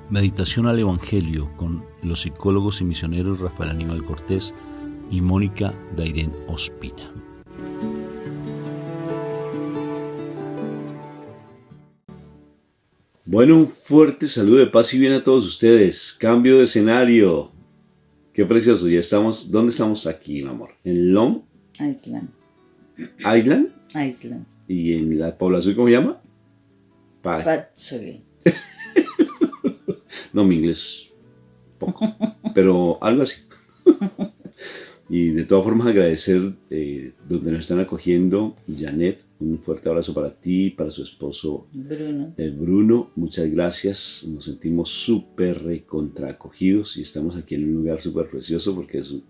Meditación al Evangelio con los psicólogos y misioneros Rafael Aníbal Cortés y Mónica Dairén Ospina. Bueno, un fuerte saludo de paz y bien a todos ustedes. Cambio de escenario. Qué precioso. Ya estamos. ¿Dónde estamos aquí, mi amor? ¿En Long Island. Island? Island. ¿Y en la población cómo se llama? Patchogue. No, mi inglés poco, pero algo así. Y de todas formas agradecer donde nos están acogiendo. Janet, un fuerte abrazo para ti, para su esposo Bruno. Muchas gracias, nos sentimos súper recontra acogidos y estamos aquí en un lugar súper precioso porque es un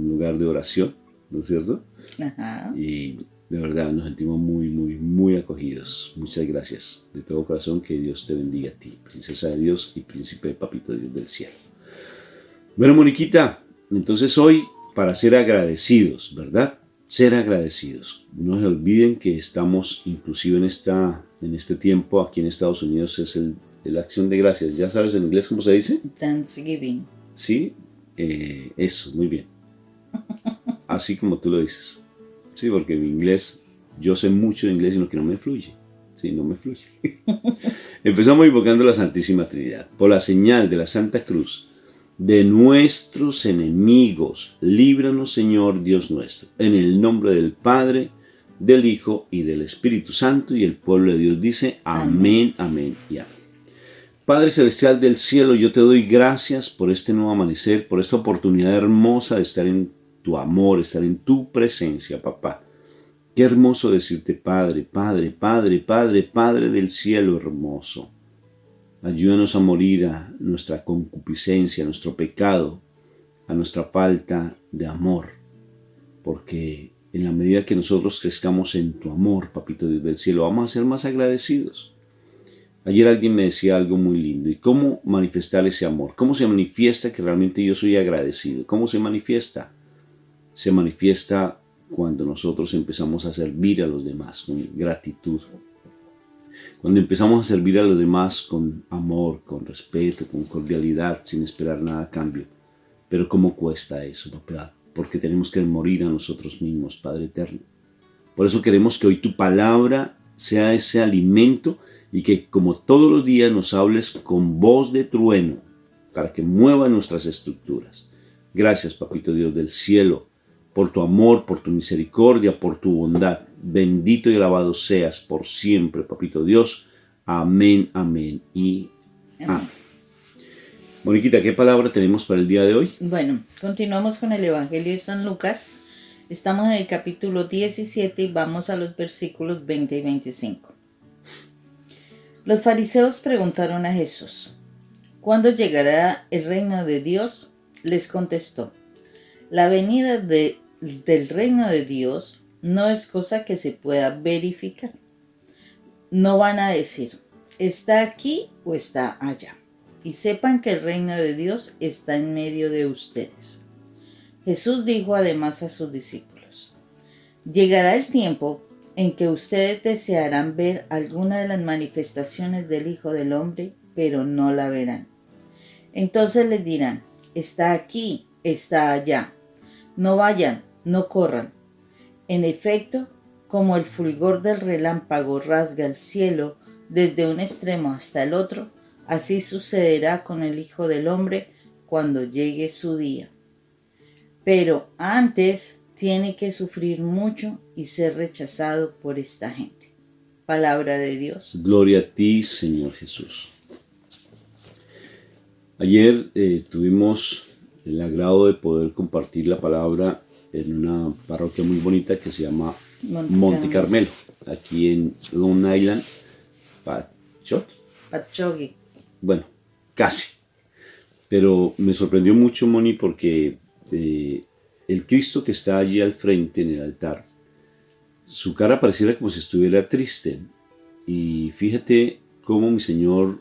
lugar de oración, ¿no es cierto? Ajá. Y de verdad nos sentimos muy, muy, muy acogidos. Muchas gracias. De todo corazón, que Dios te bendiga a ti, princesa de Dios y príncipe de Papito Dios del cielo. Bueno, Moniquita, entonces hoy para ser agradecidos, ¿verdad? Ser agradecidos. No se olviden que estamos inclusive en este tiempo aquí en Estados Unidos es la acción de gracias. ¿Ya sabes en inglés cómo se dice? Thanksgiving. Sí, eso, muy bien. Así como tú lo dices. Sí, porque mi inglés, yo sé mucho de inglés, sino que no me fluye. Sí, no me fluye. Empezamos invocando a la Santísima Trinidad. Por la señal de la Santa Cruz, de nuestros enemigos, líbranos, Señor Dios nuestro. En el nombre del Padre, del Hijo y del Espíritu Santo. Y el pueblo de Dios dice, amén, amén y amén. Padre Celestial del cielo, yo te doy gracias por este nuevo amanecer, por esta oportunidad hermosa de estar en tu amor, estar en tu presencia, papá. Qué hermoso decirte Padre, Padre, Padre, Padre, Padre del cielo hermoso. Ayúdanos a morir a nuestra concupiscencia, a nuestro pecado, a nuestra falta de amor. Porque en la medida que nosotros crezcamos en tu amor, Papito Dios del cielo, vamos a ser más agradecidos. Ayer alguien me decía algo muy lindo. ¿Y cómo manifestar ese amor? ¿Cómo se manifiesta que realmente yo soy agradecido? ¿Cómo se manifiesta? Se manifiesta cuando nosotros empezamos a servir a los demás con gratitud. Cuando empezamos a servir a los demás con amor, con respeto, con cordialidad, sin esperar nada a cambio. Pero ¿cómo cuesta eso, papá? Porque tenemos que morir a nosotros mismos, Padre Eterno. Por eso queremos que hoy tu palabra sea ese alimento y que como todos los días nos hables con voz de trueno para que mueva nuestras estructuras. Gracias, Papito Dios del cielo, por tu amor, por tu misericordia, por tu bondad. Bendito y alabado seas por siempre, Papito Dios. Amén, amén y amén. Moniquita, ¿qué palabra tenemos para el día de hoy? Bueno, continuamos con el Evangelio de San Lucas. Estamos en el capítulo 17 y vamos a los versículos 20 y 25. Los fariseos preguntaron a Jesús, ¿cuándo llegará el reino de Dios? Les contestó, la venida del reino de Dios no es cosa que se pueda verificar. No van a decir, está aquí o está allá. Y sepan que el reino de Dios está en medio de ustedes. Jesús dijo además a sus discípulos, llegará el tiempo en que ustedes desearán ver alguna de las manifestaciones del Hijo del Hombre, pero no la verán. Entonces les dirán, está aquí, está allá. No vayan, no corran. En efecto, como el fulgor del relámpago rasga el cielo desde un extremo hasta el otro, así sucederá con el Hijo del Hombre cuando llegue su día. Pero antes tiene que sufrir mucho y ser rechazado por esta gente. Palabra de Dios. Gloria a ti, Señor Jesús. Ayer tuvimos el agrado de poder compartir la palabra en una parroquia muy bonita que se llama Monte Carmelo, aquí en Long Island, Patchogue. Bueno, casi. Pero me sorprendió mucho, Moni, porque el Cristo que está allí al frente en el altar, su cara pareciera como si estuviera triste. Y fíjate cómo mi Señor,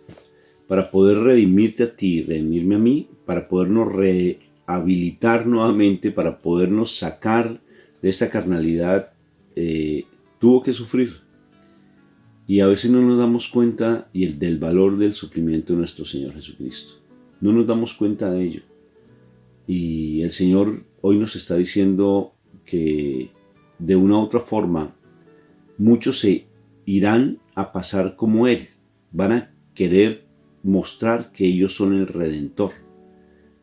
para poder redimirte a ti, redimirme a mí, para podernos rehabilitar nuevamente, para podernos sacar de esta carnalidad, tuvo que sufrir. Y a veces no nos damos cuenta del valor del sufrimiento de nuestro Señor Jesucristo. No nos damos cuenta de ello. Y el Señor hoy nos está diciendo que de una u otra forma muchos se irán a pasar como Él. Van a querer mostrar que ellos son el Redentor.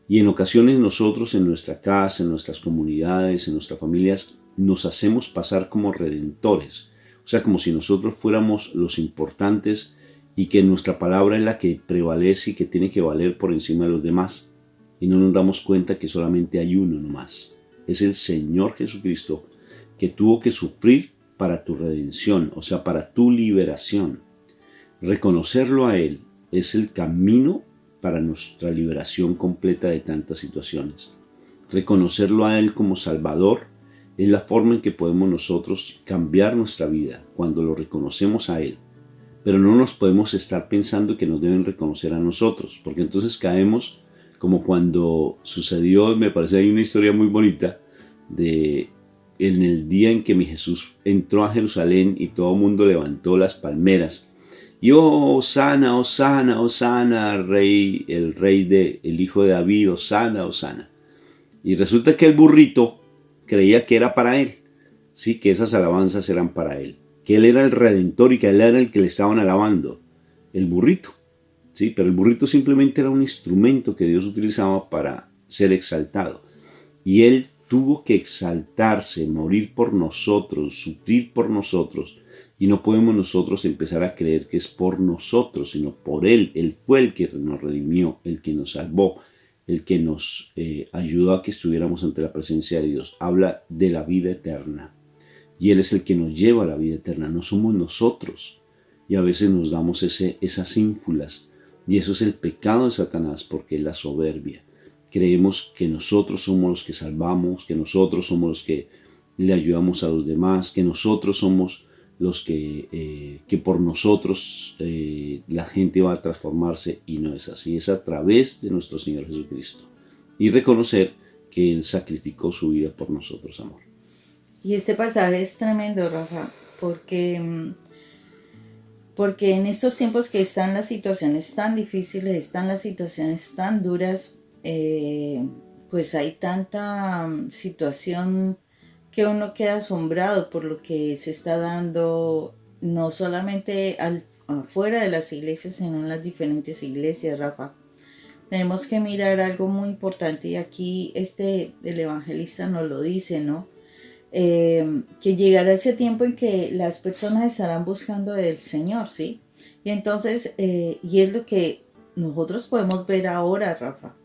Y en ocasiones nosotros en nuestra casa, en nuestras comunidades, en nuestras familias, nos hacemos pasar como redentores. O sea, como si nosotros fuéramos los importantes y que nuestra palabra es la que prevalece y que tiene que valer por encima de los demás. Y no nos damos cuenta que solamente hay uno nomás. Es el Señor Jesucristo que tuvo que sufrir para tu redención, o sea, para tu liberación. Reconocerlo a Él es el camino para nuestra liberación completa de tantas situaciones. Reconocerlo a Él como Salvador es la forma en que podemos nosotros cambiar nuestra vida cuando lo reconocemos a Él. Pero no nos podemos estar pensando que nos deben reconocer a nosotros, porque entonces caemos como cuando sucedió, me parece hay una historia muy bonita, de en el día en que mi Jesús entró a Jerusalén y todo el mundo levantó las palmeras. Y Hosana, Hosana, Hosana, el rey el hijo de David, Hosana, Hosana. Y resulta que el burrito creía que era para él, sí, que esas alabanzas eran para él, que él era el redentor y que él era el que le estaban alabando, el burrito, sí, pero el burrito simplemente era un instrumento que Dios utilizaba para ser exaltado. Y él tuvo que exaltarse, morir por nosotros, sufrir por nosotros. Y no podemos nosotros empezar a creer que es por nosotros, sino por Él. Él fue el que nos redimió, el que nos salvó, el que nos ayudó a que estuviéramos ante la presencia de Dios. Habla de la vida eterna. Y Él es el que nos lleva a la vida eterna, no somos nosotros. Y a veces nos damos esas ínfulas. Y eso es el pecado de Satanás, porque es la soberbia. Creemos que nosotros somos los que salvamos, que nosotros somos los que le ayudamos a los demás, que nosotros somos los que por nosotros la gente va a transformarse, y no es así, es a través de nuestro Señor Jesucristo. Y reconocer que Él sacrificó su vida por nosotros, amor. Y este pasaje es tremendo, Rafa, porque en estos tiempos que están las situaciones tan difíciles, están las situaciones tan duras, pues hay tanta situación que uno queda asombrado por lo que se está dando, no solamente afuera de las iglesias, sino en las diferentes iglesias, Rafa. Tenemos que mirar algo muy importante, y aquí el evangelista nos lo dice, ¿no? Que llegará ese tiempo en que las personas estarán buscando del Señor, ¿sí? Y entonces, y es lo que nosotros podemos ver ahora, Rafa.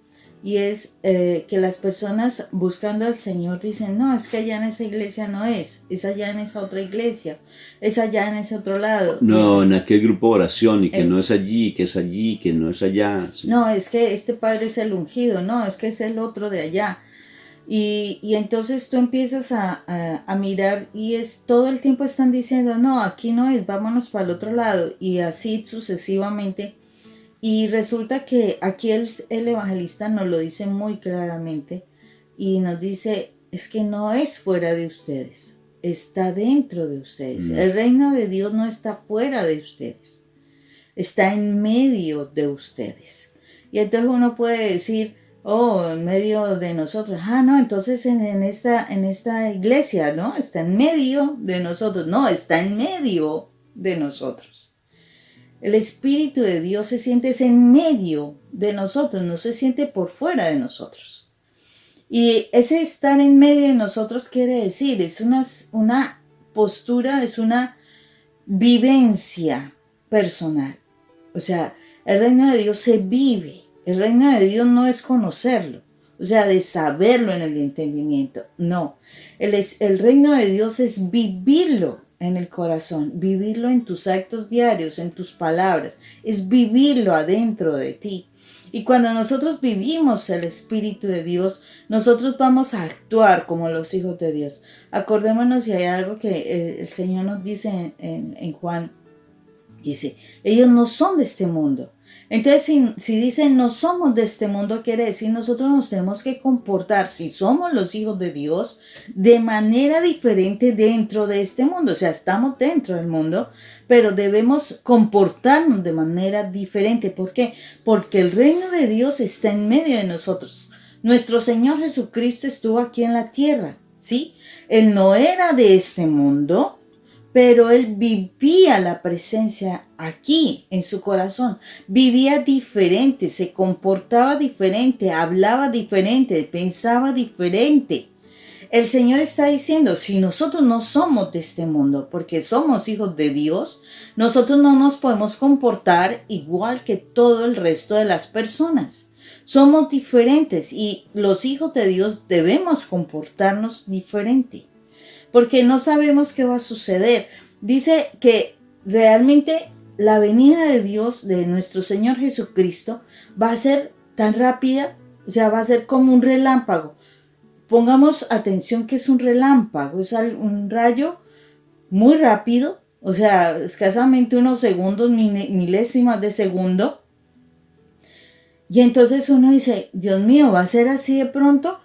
Y es que las personas buscando al Señor dicen, no, es que allá en esa iglesia no es allá en esa otra iglesia, es allá en ese otro lado. No, en aquel grupo de oración, y que no es allí, que no es allá. Sí. No, es que este padre es el ungido, no, es que es el otro de allá. Y entonces tú empiezas a mirar, y todo el tiempo están diciendo, no, aquí no es, vámonos para el otro lado, y así sucesivamente. Y resulta que aquí el evangelista nos lo dice muy claramente, y nos dice, es que no es fuera de ustedes, está dentro de ustedes. El reino de Dios no está fuera de ustedes, está en medio de ustedes. Y entonces uno puede decir, oh, en medio de nosotros. Ah, no, entonces en esta iglesia, ¿no? Está en medio de nosotros. No, está en medio de nosotros. El Espíritu de Dios se siente en medio de nosotros, no se siente por fuera de nosotros. Y ese estar en medio de nosotros quiere decir, es una postura, es una vivencia personal. O sea, el reino de Dios se vive. El reino de Dios no es conocerlo, o sea, de saberlo en el entendimiento. No, el reino de Dios es vivirlo en el corazón, vivirlo en tus actos diarios, en tus palabras, es vivirlo adentro de ti. Y cuando nosotros vivimos el Espíritu de Dios, nosotros vamos a actuar como los hijos de Dios. Acordémonos, si hay algo que el Señor nos dice en Juan, dice, ellos no son de este mundo, Entonces, si dicen no somos de este mundo, quiere decir nosotros nos tenemos que comportar, si somos los hijos de Dios, de manera diferente dentro de este mundo. O sea, estamos dentro del mundo, pero debemos comportarnos de manera diferente. ¿Por qué? Porque el reino de Dios está en medio de nosotros. Nuestro Señor Jesucristo estuvo aquí en la tierra, ¿sí? Él no era de este mundo, pero él vivía la presencia aquí en su corazón. Vivía diferente, se comportaba diferente, hablaba diferente, pensaba diferente. El Señor está diciendo, si nosotros no somos de este mundo, porque somos hijos de Dios, nosotros no nos podemos comportar igual que todo el resto de las personas. Somos diferentes y los hijos de Dios debemos comportarnos diferente, porque no sabemos qué va a suceder. Dice que realmente la venida de Dios, de nuestro Señor Jesucristo, va a ser tan rápida, o sea, va a ser como un relámpago. Pongamos atención que es un relámpago, es un rayo muy rápido, o sea, escasamente unos segundos, milésimas de segundo. Y entonces uno dice, Dios mío, ¿va a ser así de pronto?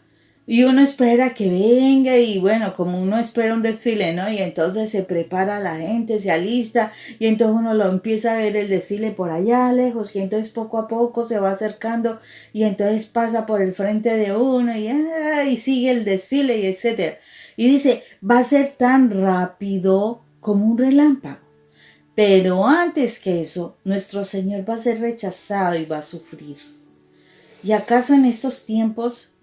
Y uno espera que venga y bueno, como uno espera un desfile, ¿no? Y entonces se prepara la gente, se alista y entonces uno lo empieza a ver el desfile por allá lejos y entonces poco a poco se va acercando y entonces pasa por el frente de uno y sigue el desfile y etcétera. Y dice, va a ser tan rápido como un relámpago. Pero antes que eso, nuestro Señor va a ser rechazado y va a sufrir. ¿Y acaso en estos tiempos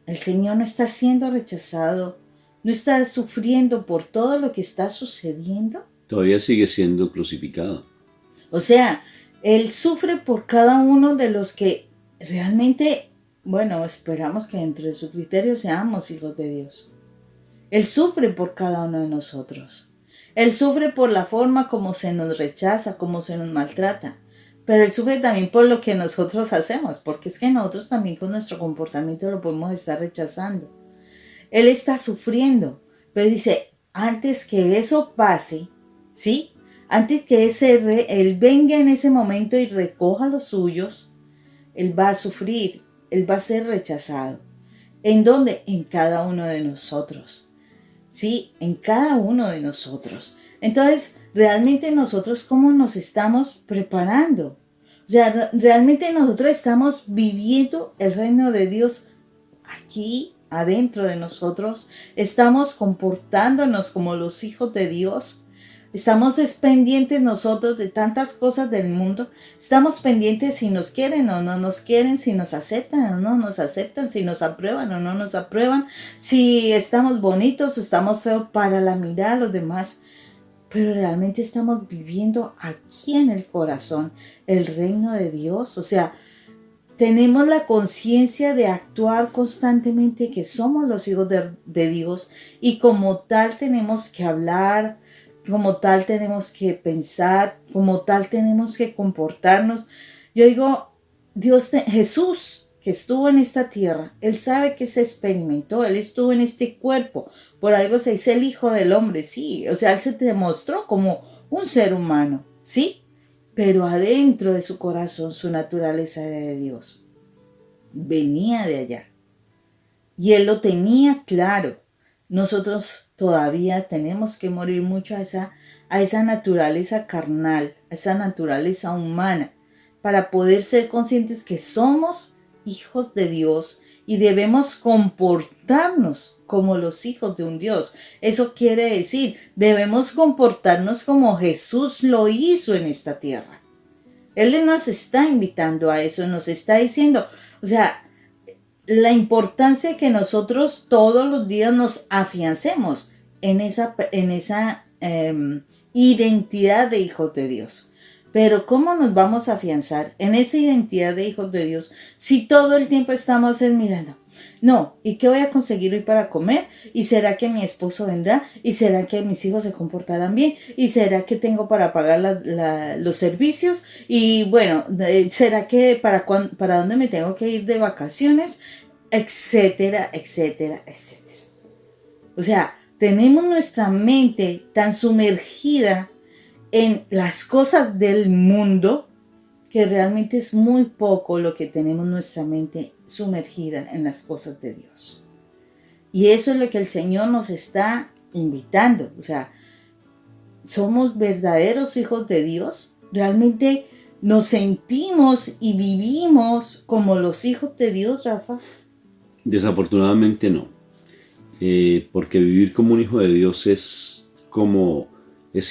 el Señor no está siendo rechazado? ¿No está sufriendo por todo lo que está sucediendo? Todavía sigue siendo crucificado. O sea, Él sufre por cada uno de los que realmente, bueno, esperamos que dentro de su criterio seamos hijos de Dios. Él sufre por cada uno de nosotros. Él sufre por la forma como se nos rechaza, como se nos maltrata. Pero Él sufre también por lo que nosotros hacemos, porque es que nosotros también con nuestro comportamiento lo podemos estar rechazando. Él está sufriendo, pero dice, antes que eso pase, ¿sí? Antes que Él venga en ese momento y recoja los suyos, Él va a sufrir, Él va a ser rechazado. ¿En dónde? En cada uno de nosotros, ¿sí? En cada uno de nosotros. Entonces, realmente nosotros, ¿cómo nos estamos preparando? O sea, realmente nosotros estamos viviendo el reino de Dios aquí, adentro de nosotros. Estamos comportándonos como los hijos de Dios. Estamos pendientes nosotros de tantas cosas del mundo. Estamos pendientes si nos quieren o no nos quieren, si nos aceptan o no nos aceptan, si nos aprueban o no nos aprueban, si estamos bonitos o estamos feos para la mirada de los demás. Pero realmente estamos viviendo aquí en el corazón el reino de Dios. O sea, tenemos la conciencia de actuar constantemente que somos los hijos de Dios y como tal tenemos que hablar, como tal tenemos que pensar, como tal tenemos que comportarnos. Yo digo, Jesús que estuvo en esta tierra, Él sabe que se experimentó, Él estuvo en este cuerpo, por algo se dice el Hijo del Hombre, sí, o sea, Él se demostró como un ser humano, sí, pero adentro de su corazón su naturaleza era de Dios, venía de allá y Él lo tenía claro. Nosotros todavía tenemos que morir mucho a esa naturaleza carnal, a esa naturaleza humana, para poder ser conscientes que somos hijos de Dios y debemos comportarnos como los hijos de un Dios. Eso quiere decir, debemos comportarnos como Jesús lo hizo en esta tierra. Él nos está invitando a eso, nos está diciendo, o sea, la importancia que nosotros todos los días nos afiancemos en esa identidad de hijos de Dios. Pero ¿cómo nos vamos a afianzar en esa identidad de hijos de Dios si todo el tiempo estamos mirando? No, ¿y qué voy a conseguir hoy para comer? ¿Y será que mi esposo vendrá? ¿Y será que mis hijos se comportarán bien? ¿Y será que tengo para pagar los servicios? Y bueno, ¿será que para dónde me tengo que ir de vacaciones? Etcétera, etcétera, etcétera. O sea, tenemos nuestra mente tan sumergida en las cosas del mundo que realmente es muy poco lo que tenemos nuestra mente sumergida en las cosas de Dios. Y eso es lo que el Señor nos está invitando. O sea, somos verdaderos hijos de Dios. Realmente nos sentimos y vivimos como los hijos de Dios, Rafa. Desafortunadamente no. Porque vivir como un hijo de Dios es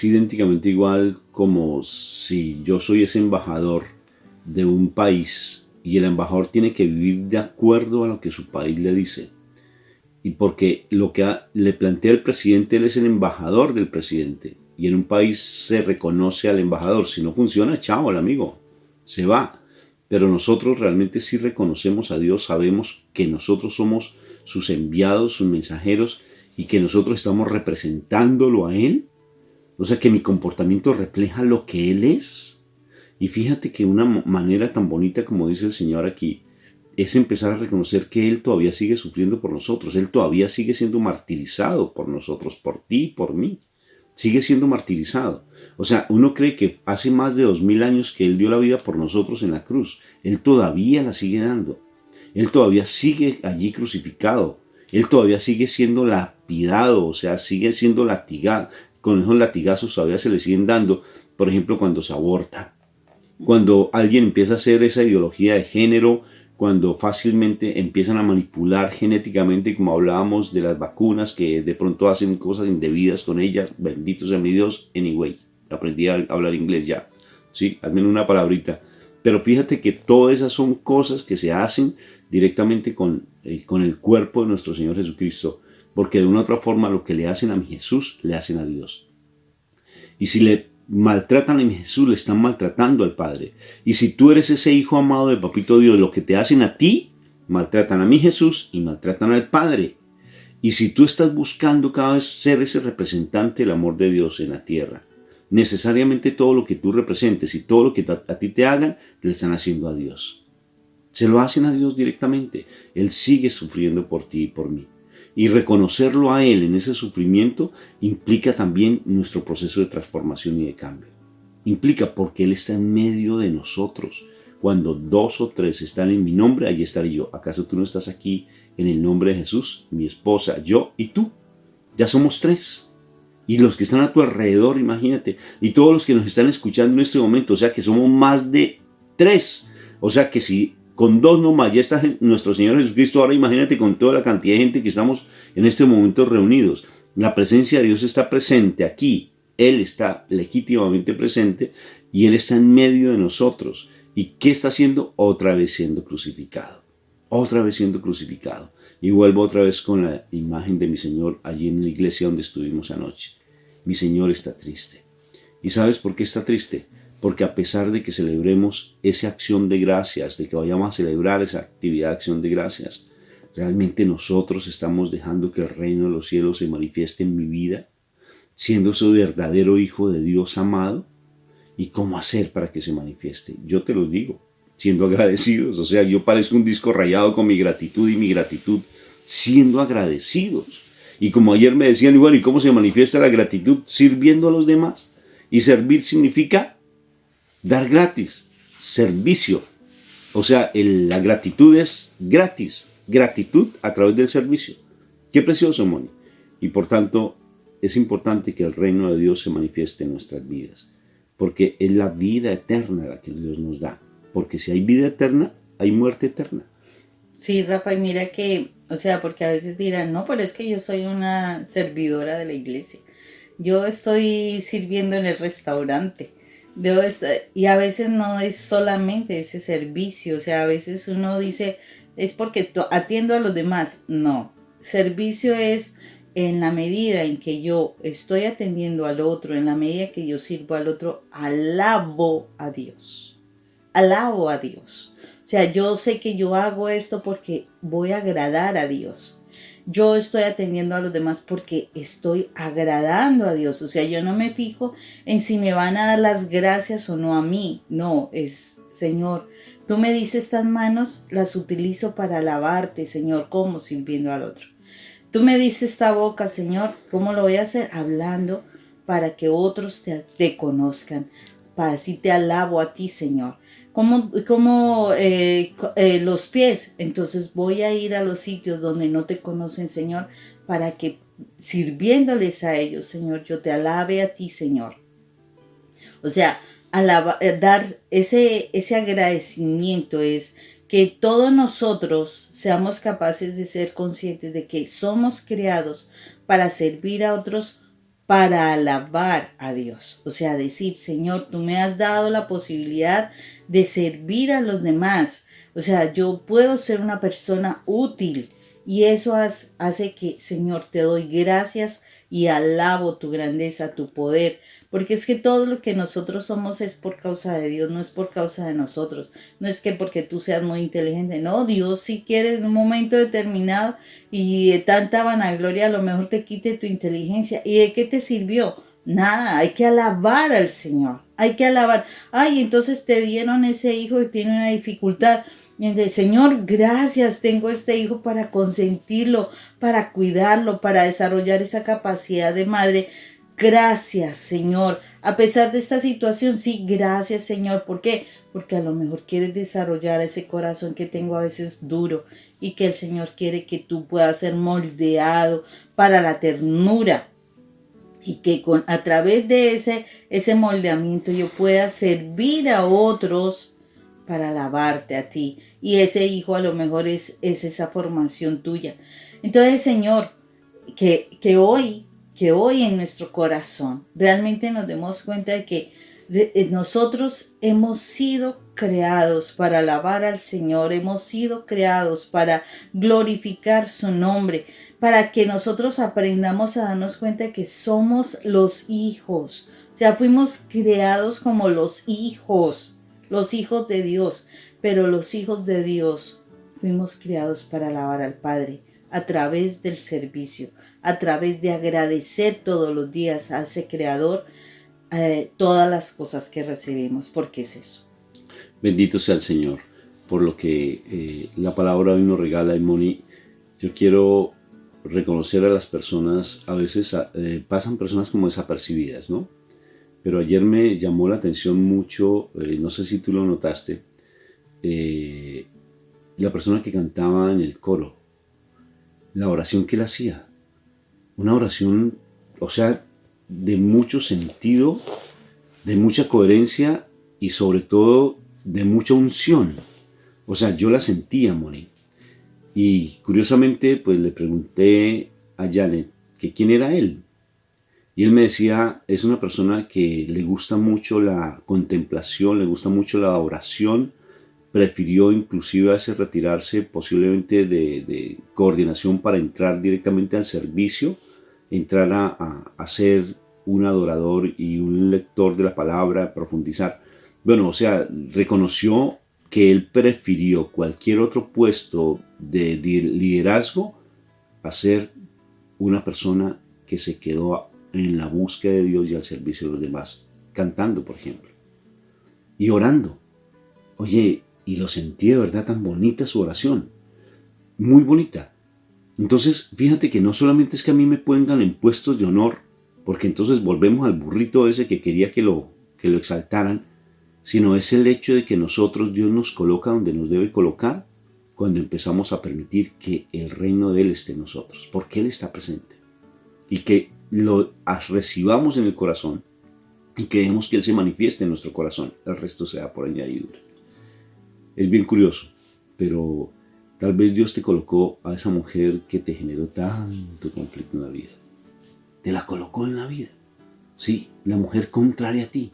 idénticamente igual como si yo soy ese embajador de un país y el embajador tiene que vivir de acuerdo a lo que su país le dice. Y porque lo que le plantea el presidente, él es el embajador del presidente. Y en un país se reconoce al embajador. Si no funciona, chao, el amigo, se va. Pero nosotros realmente sí reconocemos a Dios, sabemos que nosotros somos sus enviados, sus mensajeros, y que nosotros estamos representándolo a Él. O sea que mi comportamiento refleja lo que Él es. Y fíjate que una manera tan bonita como dice el Señor aquí, es empezar a reconocer que Él todavía sigue sufriendo por nosotros. Él todavía sigue siendo martirizado por nosotros, por ti y por mí. Sigue siendo martirizado. O sea, uno cree que hace más de 2000 años que Él dio la vida por nosotros en la cruz. Él todavía la sigue dando. Él todavía sigue allí crucificado. Él todavía sigue siendo lapidado, o sea, sigue siendo latigado. Con esos latigazos todavía se le siguen dando, por ejemplo, cuando se aborta. Cuando alguien empieza a hacer esa ideología de género, cuando fácilmente empiezan a manipular genéticamente, como hablábamos de las vacunas, que de pronto hacen cosas indebidas con ellas, bendito sea mi Dios, anyway, aprendí a hablar inglés ya, ¿sí? Al menos una palabrita. Pero fíjate que todas esas son cosas que se hacen directamente con el cuerpo de nuestro Señor Jesucristo, porque de una u otra forma lo que le hacen a mi Jesús, le hacen a Dios. Y si le maltratan a mi Jesús, le están maltratando al Padre. Y si tú eres ese hijo amado de Papito Dios, lo que te hacen a ti, maltratan a mi Jesús y maltratan al Padre. Y si tú estás buscando cada vez ser ese representante del amor de Dios en la tierra, necesariamente todo lo que tú representes y todo lo que a ti te hagan, le están haciendo a Dios. Se lo hacen a Dios directamente. Él sigue sufriendo por ti y por mí. Y reconocerlo a Él en ese sufrimiento implica también nuestro proceso de transformación y de cambio. Implica porque Él está en medio de nosotros. Cuando 2 o 3 están en mi nombre, allí estaré yo. ¿Acaso tú no estás aquí en el nombre de Jesús? Mi esposa, yo y tú. Ya somos 3. Y los que están a tu alrededor, imagínate. Y todos los que nos están escuchando en este momento. O sea que somos más de 3. O sea que si con 2 nomás ya está nuestro Señor Jesucristo, ahora imagínate con toda la cantidad de gente que estamos en este momento reunidos. La presencia de Dios está presente aquí. Él está legítimamente presente y Él está en medio de nosotros. ¿Y qué está haciendo? Otra vez siendo crucificado. Otra vez siendo crucificado. Y vuelvo otra vez con la imagen de mi Señor allí en la iglesia donde estuvimos anoche. Mi Señor está triste. ¿Y sabes por qué está triste? Porque a pesar de que celebremos esa acción de gracias, de que vayamos a celebrar esa actividad de acción de gracias, ¿realmente nosotros estamos dejando que el reino de los cielos se manifieste en mi vida? Siendo ese verdadero hijo de Dios amado. ¿Y cómo hacer para que se manifieste? Yo te lo digo, siendo agradecidos. O sea, yo parezco un disco rayado con mi gratitud y mi gratitud, siendo agradecidos. Y como ayer me decían, igual, ¿y cómo se manifiesta la gratitud? Sirviendo a los demás. Y servir significa dar gratis, servicio. O sea, la gratitud es gratis, gratitud a través del servicio. Qué precioso, Moni. Y por tanto, es importante que el reino de Dios se manifieste en nuestras vidas, porque es la vida eterna la que Dios nos da. Porque si hay vida eterna, hay muerte eterna. Sí, Rafa, y mira que, o sea, porque a veces dirán, no, pero es que yo soy una servidora de la iglesia. Yo estoy sirviendo en el restaurante. Y a veces no es solamente ese servicio, o sea, a veces uno dice, es porque atiendo a los demás. No, servicio es en la medida en que yo estoy atendiendo al otro, en la medida que yo sirvo al otro, alabo a Dios. Alabo a Dios. O sea, yo sé que yo hago esto porque voy a agradar a Dios. Yo estoy atendiendo a los demás porque estoy agradando a Dios. O sea, yo no me fijo en si me van a dar las gracias o no a mí. No, es, Señor, tú me dices estas manos, las utilizo para alabarte, Señor, como sirviendo al otro. Tú me dices esta boca, Señor, ¿cómo lo voy a hacer? Hablando para que otros te conozcan. Para así te alabo a ti, Señor. los pies. Entonces voy a ir a los sitios donde no te conocen, Señor, para que sirviéndoles a ellos, Señor, yo te alabe a ti, Señor. O sea, dar ese agradecimiento es que todos nosotros seamos capaces de ser conscientes de que somos creados para servir a otros, para alabar a Dios. O sea, decir, Señor, tú me has dado la posibilidad de servir a los demás. O sea, yo puedo ser una persona útil y eso hace que, Señor, te doy gracias y alabo tu grandeza, tu poder, porque es que todo lo que nosotros somos es por causa de Dios, no es por causa de nosotros. No es que porque tú seas muy inteligente, no, Dios si quiere en un momento determinado y de tanta vanagloria a lo mejor te quite tu inteligencia. ¿Y de qué te sirvió? Nada, hay que alabar al Señor, hay que alabar. Ay, entonces te dieron ese hijo y tiene una dificultad. Y entonces, Señor, gracias, tengo este hijo para consentirlo, para cuidarlo, para desarrollar esa capacidad de madre. Gracias, Señor. A pesar de esta situación, sí, gracias, Señor. ¿Por qué? Porque a lo mejor quieres desarrollar ese corazón que tengo a veces duro y que el Señor quiere que tú puedas ser moldeado para la ternura y que a través de ese moldeamiento yo pueda servir a otros para alabarte a ti. Y ese hijo a lo mejor es esa formación tuya. Entonces, Señor, que hoy en nuestro corazón realmente nos demos cuenta de que nosotros hemos sido creados para alabar al Señor, hemos sido creados para glorificar su nombre, para que nosotros aprendamos a darnos cuenta de que somos los hijos. O sea, fuimos creados como los hijos de Dios, pero los hijos de Dios fuimos creados para alabar al Padre a través del servicio, a través de agradecer todos los días a ese Creador todas las cosas que recibimos, porque es eso. Bendito sea el Señor por lo que la palabra hoy nos regala. Y Moni, yo quiero reconocer a las personas, a veces pasan personas como desapercibidas, ¿no? Pero ayer me llamó la atención mucho, no sé si tú lo notaste, la persona que cantaba en el coro, la oración que él hacía. Una oración, o sea, de mucho sentido, de mucha coherencia y sobre todo de mucha unción. O sea, yo la sentía, Moni. Y curiosamente, pues le pregunté a Janet que quién era él. Y él me decía, es una persona que le gusta mucho la contemplación, le gusta mucho la oración, prefirió inclusive a veces retirarse posiblemente de coordinación para entrar directamente al servicio, entrar a ser un adorador y un lector de la palabra, profundizar. Bueno, o sea, reconoció que él prefirió cualquier otro puesto de liderazgo a ser una persona que se quedó en la búsqueda de Dios y al servicio de los demás, cantando, por ejemplo, y orando. Oye, y lo sentí de verdad tan bonita su oración, muy bonita. Entonces, fíjate que no solamente es que a mí me pongan en puestos de honor, porque entonces volvemos al burrito ese que quería que lo exaltaran, sino es el hecho de que nosotros, Dios nos coloca donde nos debe colocar cuando empezamos a permitir que el reino de Él esté en nosotros, porque Él está presente. Y que lo recibamos en el corazón y que dejemos que Él se manifieste en nuestro corazón. El resto se da por añadidura. Es bien curioso, pero tal vez Dios te colocó a esa mujer que te generó tanto conflicto en la vida. Te la colocó en la vida. Sí, la mujer contraria a ti.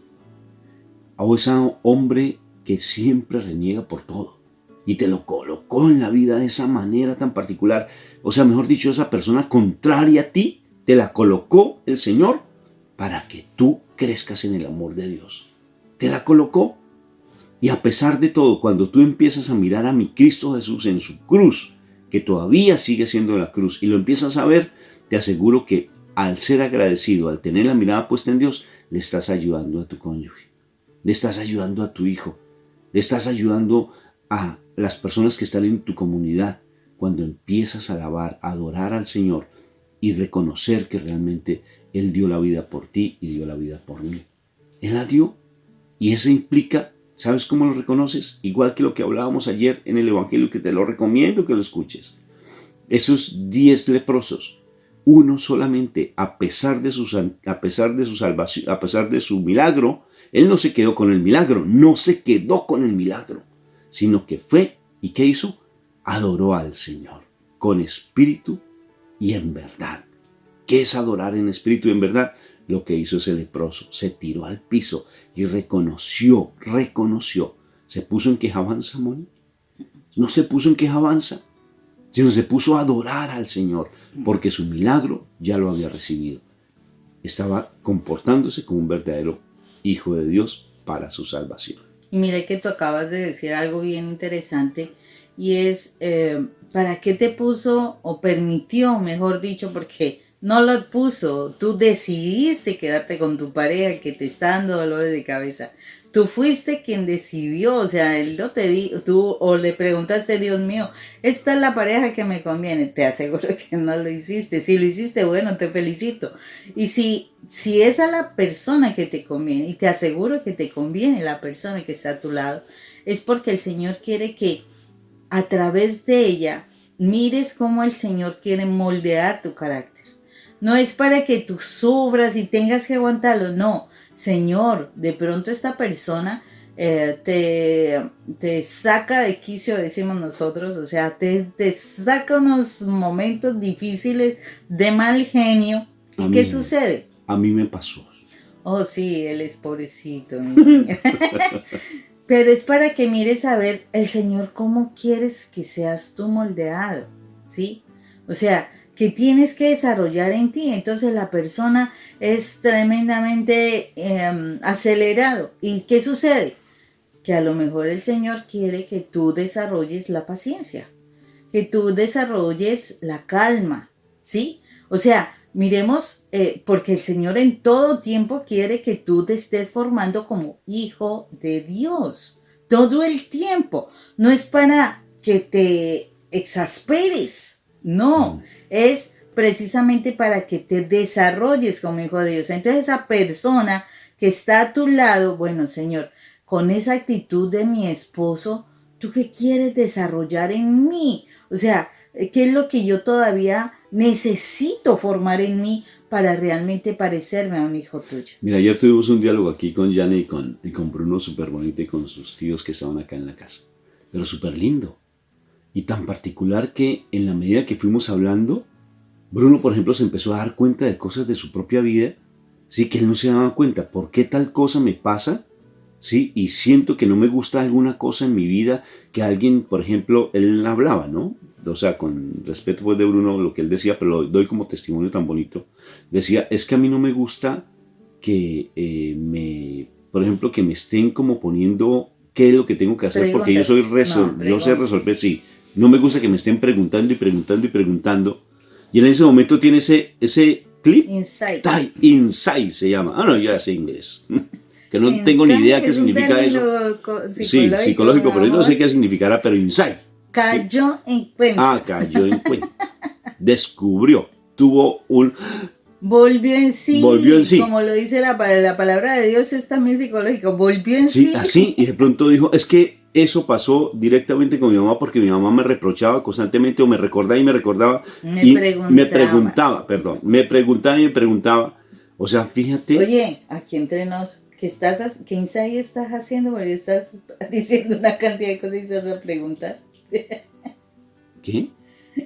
O ese hombre que siempre reniega por todo. Y te lo colocó en la vida de esa manera tan particular. O sea, mejor dicho, esa persona contraria a ti, te la colocó el Señor para que tú crezcas en el amor de Dios. Te la colocó. Y a pesar de todo, cuando tú empiezas a mirar a mi Cristo Jesús en su cruz, que todavía sigue siendo la cruz, y lo empiezas a ver, te aseguro que al ser agradecido, al tener la mirada puesta en Dios, le estás ayudando a tu cónyuge, le estás ayudando a tu hijo, le estás ayudando a las personas que están en tu comunidad, cuando empiezas a alabar, a adorar al Señor y reconocer que realmente Él dio la vida por ti y dio la vida por mí. Él la dio, y eso implica ¿Sabes cómo lo reconoces? Igual que lo que hablábamos ayer en el Evangelio, que te lo recomiendo que lo escuches. Esos 10 leprosos, uno solamente, a pesar de su salvación, a pesar de su milagro, él no se quedó con el milagro, sino que fue, ¿y qué hizo? Adoró al Señor con espíritu y en verdad. ¿Qué es adorar en espíritu y en verdad? Lo que hizo ese leproso, se tiró al piso y reconoció. ¿Se puso en quejabanza, Moni? No se puso en quejabanza, sino se puso a adorar al Señor, porque su milagro ya lo había recibido. Estaba comportándose como un verdadero hijo de Dios para su salvación. Y mira que tú acabas de decir algo bien interesante, y es, ¿para qué te puso o permitió, mejor dicho, porque no lo puso, tú decidiste quedarte con tu pareja que te está dando dolores de cabeza? Tú fuiste quien decidió, o sea, él no te dijo, tú o le preguntaste, Dios mío, esta es la pareja que me conviene. Te aseguro que no lo hiciste. Si lo hiciste, bueno, te felicito. Y si es a la persona que te conviene, y te aseguro que te conviene la persona que está a tu lado, es porque el Señor quiere que a través de ella mires cómo el Señor quiere moldear tu carácter. No es para que tú sufras y tengas que aguantarlo, no. Señor, de pronto esta persona te saca de quicio, decimos nosotros, o sea, te saca unos momentos difíciles de mal genio. ¿Y qué sucede? A mí me pasó. Oh, sí, él es pobrecito. Mi Pero es para que mires a ver el Señor cómo quieres que seas tú moldeado, ¿sí? O sea, que tienes que desarrollar en ti. Entonces la persona es tremendamente acelerado. ¿Y qué sucede? Que a lo mejor el Señor quiere que tú desarrolles la paciencia, que tú desarrolles la calma, ¿sí? O sea, miremos, porque el Señor en todo tiempo quiere que tú te estés formando como hijo de Dios. Todo el tiempo. No es para que te exasperes, no. Es precisamente para que te desarrolles como hijo de Dios. Entonces esa persona que está a tu lado, bueno, Señor, con esa actitud de mi esposo, ¿tú qué quieres desarrollar en mí? O sea, ¿qué es lo que yo todavía necesito formar en mí para realmente parecerme a un hijo tuyo? Mira, ayer tuvimos un diálogo aquí con Jane y con Bruno súper bonito y con sus tíos que estaban acá en la casa. Pero súper lindo. Y tan particular que en la medida que fuimos hablando, Bruno, por ejemplo, se empezó a dar cuenta de cosas de su propia vida, sí, que él no se daba cuenta. ¿Por qué tal cosa me pasa? Sí, y siento que no me gusta alguna cosa en mi vida que alguien, por ejemplo, él hablaba, ¿no? O sea, con respeto pues de Bruno, lo que él decía, pero lo doy como testimonio tan bonito. Decía, es que a mí no me gusta que por ejemplo, que me estén como poniendo qué es lo que tengo que hacer, Preguntas. porque yo sé resolver, sí. No me gusta que me estén preguntando y preguntando y preguntando. Y en ese momento tiene ese clip. Insight. Insight se llama. Ah, no, yo ya sé inglés. Que no Insight tengo ni idea qué es un significa eso. Psicológico, sí, psicológico, pero yo no sé qué significará, pero insight. Cayó en cuenta. Cayó en cuenta. Descubrió. Tuvo un... Volvió en sí. Volvió en sí. Como lo dice la palabra de Dios, es también psicológico. Volvió en sí. Sí, así. Y de pronto dijo, es que eso pasó directamente con mi mamá porque mi mamá me reprochaba constantemente o me recordaba y me recordaba. Me preguntaba. Me preguntaba. O sea, fíjate. Oye, aquí entre nos, ¿qué insight estás haciendo? Porque estás diciendo una cantidad de cosas y solo preguntar. ¿Qué?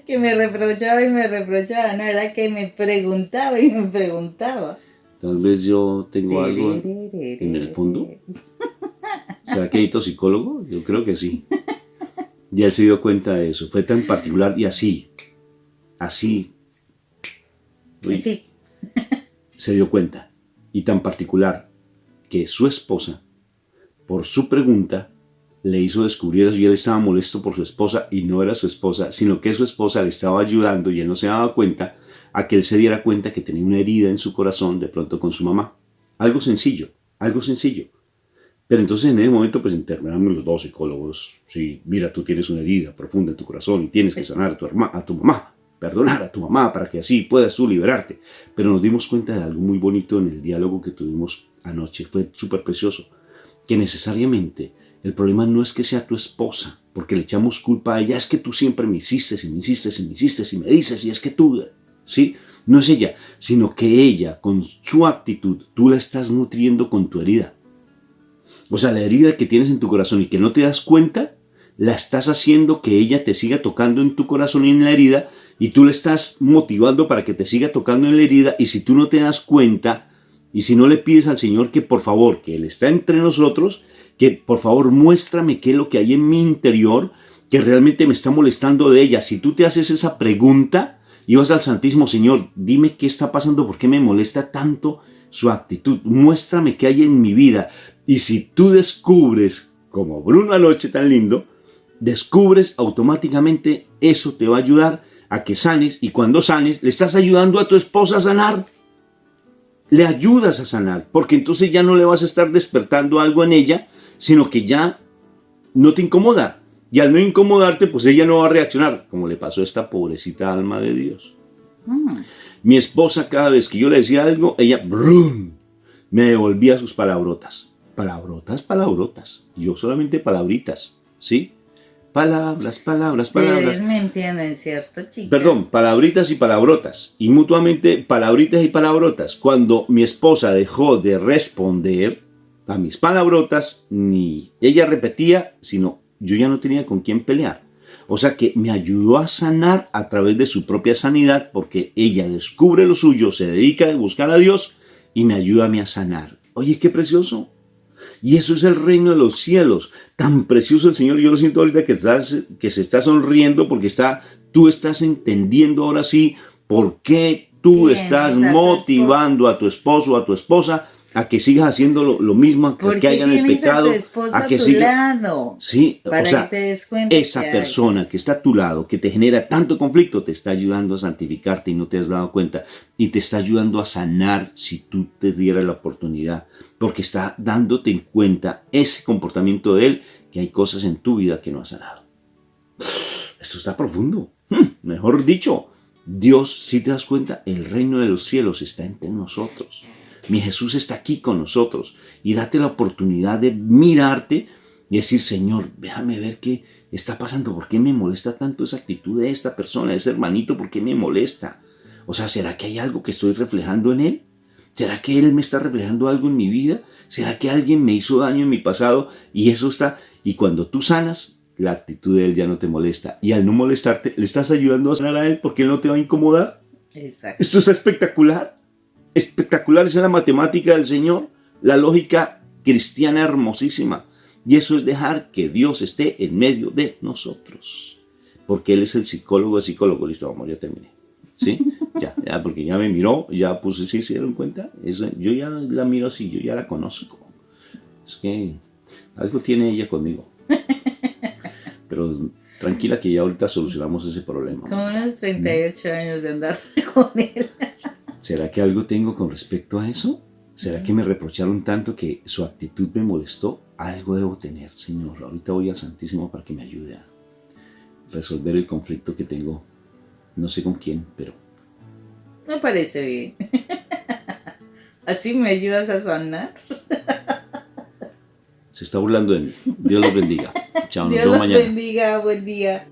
Que me reprochaba y me reprochaba, no era que me preguntaba y me preguntaba. Tal vez yo tengo algo en el fondo. ¿Será que necesito psicólogo? Yo creo que sí. Y él se dio cuenta de eso. Fue tan particular y así. Uy, sí. Se dio cuenta. Y tan particular que su esposa, por su pregunta, le hizo descubrir eso y él estaba molesto por su esposa y no era su esposa, sino que su esposa le estaba ayudando y él no se daba cuenta a que él se diera cuenta que tenía una herida en su corazón de pronto con su mamá. Algo sencillo. Pero entonces en ese momento pues intervenimos los dos psicólogos. Sí, mira, tú tienes una herida profunda en tu corazón y tienes que sanar a tu mamá, perdonar a tu mamá para que así puedas tú liberarte. Pero nos dimos cuenta de algo muy bonito en el diálogo que tuvimos anoche. Fue súper precioso. Que necesariamente El problema no es que sea tu esposa, porque le echamos culpa a ella. Es que tú siempre me insistes y me insistes y me insistes y me dices, y es que tú, ¿sí? No es ella, sino que ella, con su actitud, tú la estás nutriendo con tu herida. O sea, la herida que tienes en tu corazón y que no te das cuenta, la estás haciendo que ella te siga tocando en tu corazón y en la herida, y tú le estás motivando para que te siga tocando en la herida, y si tú no te das cuenta, y si no le pides al Señor que por favor, que Él está entre nosotros, que por favor muéstrame qué es lo que hay en mi interior, que realmente me está molestando de ella. Si tú te haces esa pregunta y vas al Santísimo, Señor, dime qué está pasando, por qué me molesta tanto su actitud, muéstrame qué hay en mi vida. Y si tú descubres, como Bruno anoche tan lindo, descubres automáticamente, eso te va a ayudar a que sanes, y cuando sanes, le estás ayudando a tu esposa a sanar. Le ayudas a sanar, porque entonces ya no le vas a estar despertando algo en ella, sino que ya no te incomoda. Y al no incomodarte, pues ella no va a reaccionar, como le pasó a esta pobrecita alma de Dios. Mi esposa, cada vez que yo le decía algo, ella ¡brum!, me devolvía sus palabrotas. Palabrotas. Yo solamente palabritas, ¿sí? Palabras. Ustedes me entienden, ¿cierto, chicas? Perdón, palabritas y palabrotas. Y mutuamente palabritas y palabrotas. Cuando mi esposa dejó de responder a mis palabrotas, ni ella repetía, sino yo ya no tenía con quién pelear. O sea que me ayudó a sanar a través de su propia sanidad, porque ella descubre lo suyo, se dedica a buscar a Dios y me ayuda a mí a sanar. Oye, qué precioso. Y eso es el reino de los cielos. Tan precioso el Señor. Yo lo siento ahorita que se está sonriendo porque tú estás entendiendo ahora sí por qué tú estás motivando a tu esposo o a tu esposa a que sigas haciendo lo mismo, que caigan en el pecado. A tu esposo a que tu lado. Sí, para o sea, que te des cuenta esa persona que está a tu lado, que te genera tanto conflicto, te está ayudando a santificarte y no te has dado cuenta. Y te está ayudando a sanar si tú te dieras la oportunidad. Porque está dándote en cuenta ese comportamiento de él, que hay cosas en tu vida que no has sanado. Esto está profundo. Mejor dicho, Dios, si te das cuenta, el reino de los cielos está entre nosotros. Mi Jesús está aquí con nosotros. Y date la oportunidad de mirarte y decir, Señor, déjame ver qué está pasando. ¿Por qué me molesta tanto esa actitud de esta persona, de ese hermanito? ¿Por qué me molesta? O sea, ¿será que hay algo que estoy reflejando en él? ¿Será que él me está reflejando algo en mi vida? ¿Será que alguien me hizo daño en mi pasado? Y eso está. Y cuando tú sanas, la actitud de él ya no te molesta. Y al no molestarte, le estás ayudando a sanar a él porque él no te va a incomodar. Exacto. Esto es espectacular. Espectacular. Esa es la matemática del Señor. La lógica cristiana hermosísima. Y eso es dejar que Dios esté en medio de nosotros. Porque Él es el psicólogo de psicólogos. Listo, vamos, ya terminé. ¿Sí? Ya, porque ya me miró, ya puse, ¿sí se dieron cuenta? Eso, yo ya la miro así, yo ya la conozco. Es que algo tiene ella conmigo. Pero tranquila que ya ahorita solucionamos ese problema. Como unos 38 años de andar con él. ¿Será que algo tengo con respecto a eso? ¿Será que me reprocharon tanto que su actitud me molestó? Algo debo tener, Señor. Ahorita voy al Santísimo para que me ayude a resolver el conflicto que tengo. No sé con quién, pero... Me parece bien. Así me ayudas a sanar. Se está burlando de mí. Dios los bendiga. Chao, nos Dios vemos los mañana. bendiga, buen día.